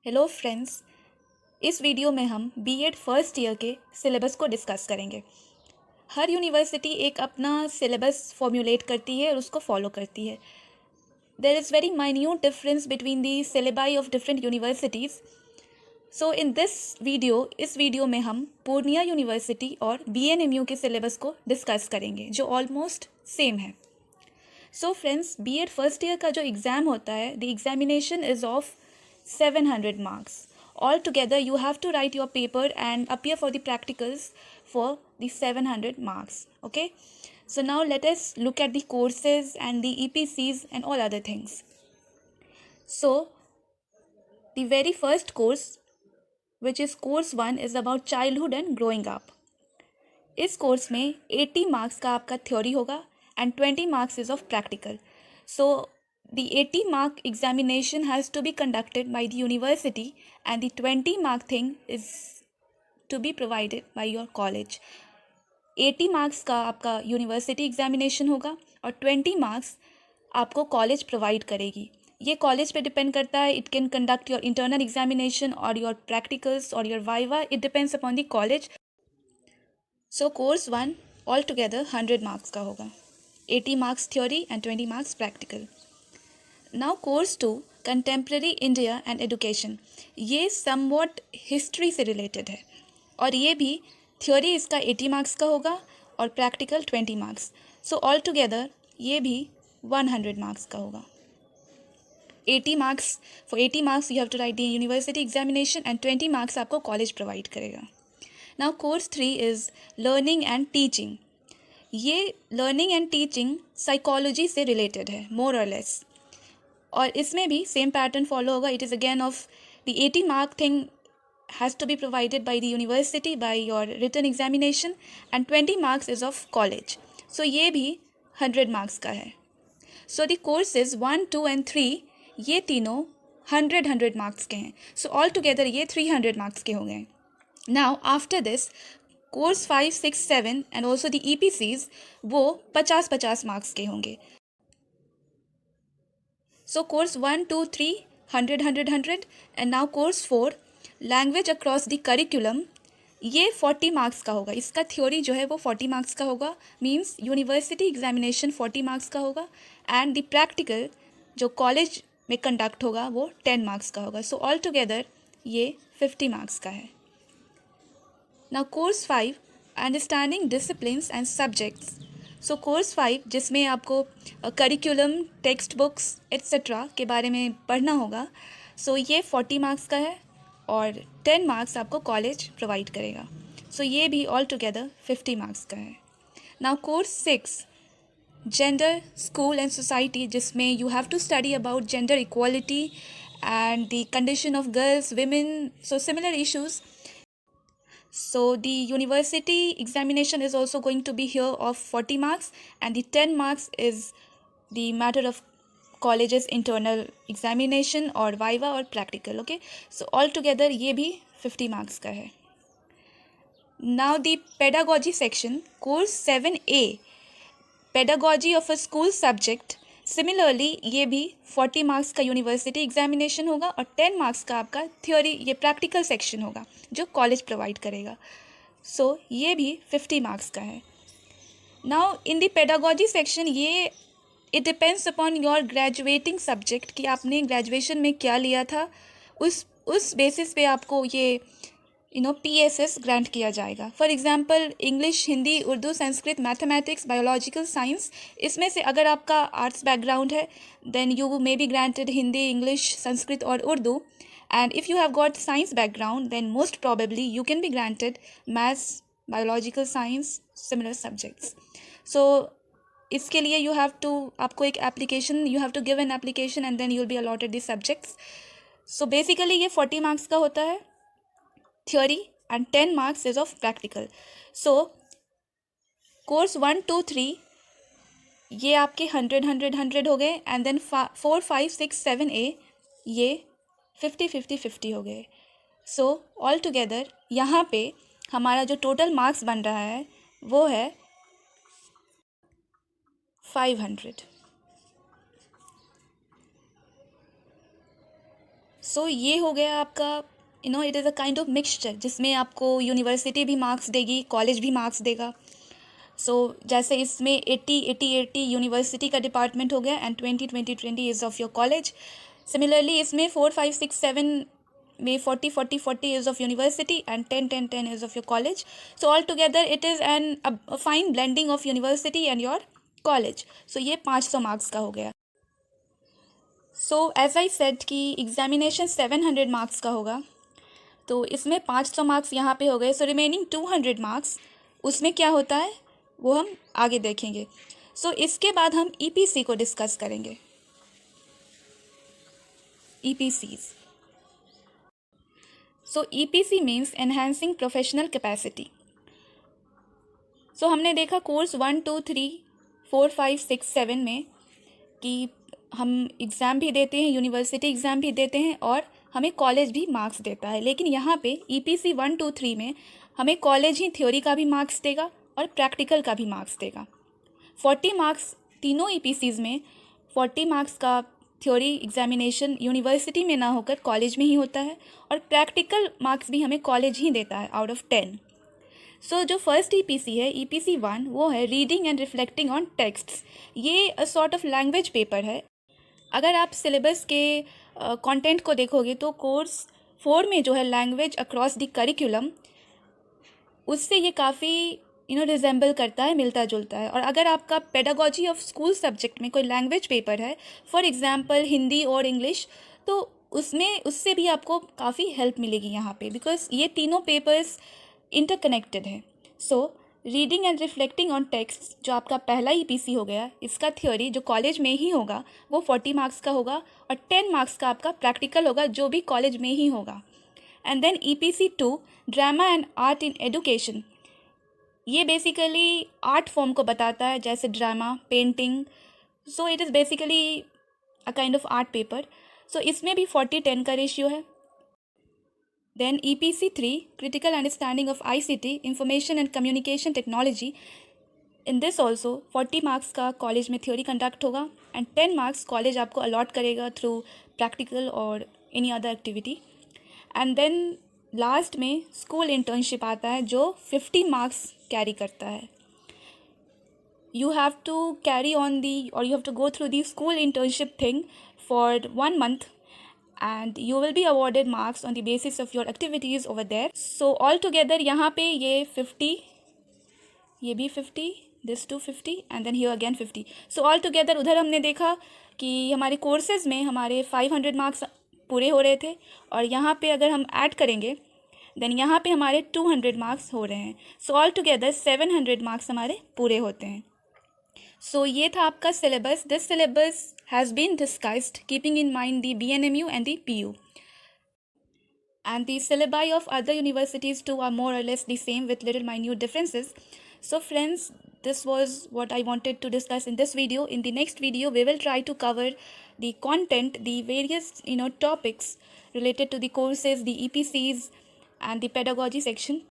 Hello friends. इस video में हम बीएड फर्स्ट ईयर के सिलेबस को डिस्कस करेंगे। हर यूनिवर्सिटी एक अपना सिलेबस फॉर्मुलेट करती है और उसको फॉलो करती है। There is very minute difference between the syllabi of different universities. So in इस वीडियो में हम पूर्णिया यूनिवर्सिटी और बीएनएमयू के सिलेबस को डिस्कस करेंगे जो ऑलमोस्ट सेम है। So friends, BEd first year का जो एग्ज़ाम होता है, the examination is of 700 marks. Altogether, you have to write your paper and appear for the practicals for the 700 marks. Okay. So now let us look at the courses and the EPCs and all other things. So the very first course, which is course 1, is about childhood and growing up. इस course में 80 marks का आपका theory होगा and 20 marks is of practical. So the 80 mark examination has to be conducted by the university and the 20 mark thing is to be provided by your college. 80 marks का आपका university examination होगा और 20 marks आपको college provide करेगी। ये college पे depend करता है। It can conduct your internal examination और योर प्रैक्टिकल्स और your viva. It depends upon the college. So course 1 all together 100 marks का होगा। 80 marks theory and 20 marks practical. Now course 2, contemporary India and education. ये somewhat history से related है और ये भी theory इसका 80 marks का होगा और practical 20 marks. So all together ये भी 100 marks का होगा। 80 marks, for 80 marks you have to write the university examination and 20 marks आपको college provide करेगा। Now course 3 is learning and teaching. ये लर्निंग एंड टीचिंग साइकोलॉजी से रिलेटेड है more और लेस, और इसमें भी सेम पैटर्न फॉलो होगा। It is again of the 80 mark thing has to be provided by the university by your written examination and 20 marks is of college. So ये भी 100 marks का है। सो द कोर्सेज 1, 2 and 3 ये तीनों 100 marks के हैं। सो all together ये 300 marks के हो गए। Now after this course 5, 6, 7 and also the EPCs वो 50 मार्क्स के होंगे। सो course 1, 2, 3 100 and now course 4 language across the curriculum ये 40 मार्क्स का होगा। इसका थ्योरी जो है वो 40 मार्क्स का होगा, मींस यूनिवर्सिटी एग्जामिनेशन 40 मार्क्स का होगा एंड द प्रैक्टिकल जो कॉलेज में कंडक्ट होगा वो 10 मार्क्स का होगा। सो ऑल टुगेदर ये 50 मार्क्स का है। Now course 5 understanding disciplines and subjects. So course 5 जिसमें आपको करिकुलम, टेक्स्ट बुक्स एट्सेट्रा के बारे में पढ़ना होगा। सो ये 40 मार्क्स का है और 10 मार्क्स आपको कॉलेज प्रोवाइड करेगा। सो ये भी ऑल टुगेदर 50 मार्क्स का है। Now course 6 gender, school and society, जिसमें you have to study about gender equality and the condition of girls, women, so similar issues. So the university examination is also going to be here of 40 marks and the 10 marks is the matter of college's internal examination or viva or practical. Okay, so altogether ये भी 50 marks का है। Now the pedagogy section, course 7A, pedagogy of a school subject. Similarly ये भी 40 marks का university examination होगा और 10 marks का आपका थ्योरी, ये प्रैक्टिकल सेक्शन होगा जो कॉलेज प्रोवाइड करेगा। सो ये भी 50 मार्क्स का है। Now in the pedagogy section ये it depends upon your graduating subject कि आपने ग्रेजुएशन में क्या लिया था, उस बेसिस पे आपको ये PSS ग्रांट किया जाएगा। For example English, Hindi, Urdu, Sanskrit, mathematics, biological, science, इसमें से अगर आपका आर्ट्स बैकग्राउंड है then you may be granted Hindi, English, Sanskrit और Urdu, and if you have got science background then most probably you can be granted maths, biological science, similar subjects. So इसके लिए you have to, आपको एक application, you have to give an application and then you will be allotted the subjects. So basically ये 40 marks का होता है theory and 10 marks is of practical. So course 1, 2, 3 ये आपके 100 हो गए and then 4, 5, 6, 7A ये 50 हो गए। सो ऑल टुगेदर यहाँ पे हमारा जो टोटल मार्क्स बन रहा है वो है 500। सो ये हो गया आपका it is a kind of mixture, जिसमें आपको यूनिवर्सिटी भी मार्क्स देगी, कॉलेज भी मार्क्स देगा। जैसे इसमें 80 यूनिवर्सिटी का डिपार्टमेंट हो गया and 20 is of your college. Similarly इसमें 4 5 6 7 में 40 is of university and 10 is of your college. So all together it is an fine blending of university and your college. So ये 500 marks का हो गया। So as I said कि examination 700 marks का होगा, तो इसमें 500 मार्क्स यहाँ पे हो गए। सो रिमेनिंग 200 मार्क्स, उसमें क्या होता है वो हम आगे देखेंगे। इसके बाद हम ईपीसी को डिस्कस करेंगे। EPCs. EPC means enhancing professional capacity. हमने देखा कोर्स 1 2 3 4 5 6 7 में कि हम एग्ज़ाम भी देते हैं, यूनिवर्सिटी एग्ज़ाम भी देते हैं और हमें कॉलेज भी मार्क्स देता है। लेकिन यहाँ पे EPC 1 2 3 में हमें कॉलेज ही थ्योरी का भी मार्क्स देगा और प्रैक्टिकल का भी मार्क्स देगा। 40 मार्क्स तीनों EPCs में, 40 मार्क्स का थ्योरी एग्जामिनेशन यूनिवर्सिटी में ना होकर कॉलेज में ही होता है और प्रैक्टिकल मार्क्स भी हमें कॉलेज ही देता है आउट ऑफ 10। जो फर्स्ट EPC है, EPC 1, वो है reading and reflecting on texts. ये सॉर्ट ऑफ लैंग्वेज पेपर है। अगर आप सिलेबस के कंटेंट को देखोगे तो कोर्स 4 में जो है लैंग्वेज अक्रॉस द करिकुलम, उससे ये काफ़ी रिजेंबल करता है, मिलता जुलता है। और अगर आपका पेडागोजी ऑफ स्कूल सब्जेक्ट में कोई लैंग्वेज पेपर है, फॉर एग्जांपल हिंदी और इंग्लिश, तो उससे भी आपको काफ़ी हेल्प मिलेगी यहाँ पे, बिकॉज ये तीनों पेपर्स इंटरकनेक्टेड हैं। Reading and reflecting on text जो आपका पहला EPC हो गया, इसका थ्योरी जो कॉलेज में ही होगा वो 40 मार्क्स का होगा और 10 मार्क्स का आपका प्रैक्टिकल होगा जो भी कॉलेज में ही होगा। And then EPC 2, drama and art in education. ये बेसिकली आर्ट फॉर्म को बताता है, जैसे drama, painting. It is basically a kind of art paper. इसमें भी 40-10 का रेशियो है। Then EPC 3, critical understanding of ICT, information and communication technology. In this also 40 marks का कॉलेज में थ्योरी कंडक्ट होगा एंड 10 मार्क्स कॉलेज आपको allot करेगा through practical और any other activity. And then last में स्कूल इंटर्नशिप आता है जो 50 मार्क्स कैरी करता है। You have to carry on you have to go through the school internship thing for 1 month and you will be awarded marks on the basis of your activities over there. All together यहाँ पे ये 50, ये भी 50, this 250 and then here again 50. All together उधर हमने देखा कि हमारे कोर्सेज में हमारे 500 मार्क्स पूरे हो रहे थे और यहाँ पे अगर हम ऐड करेंगे देन यहाँ पे हमारे 200 मार्क्स हो रहे हैं। ऑल टुगेदर 700 मार्क्स हमारे पूरे होते हैं। ये था आपका syllabus. This syllabus has been discussed keeping in mind the BNMU and the PU. And the syllabi of other universities too are more or less the same with little minute differences. So friends, this was what I wanted to discuss in this video. In the next video, we will try to cover the content, the various topics related to the courses, the EPCs and the pedagogy section.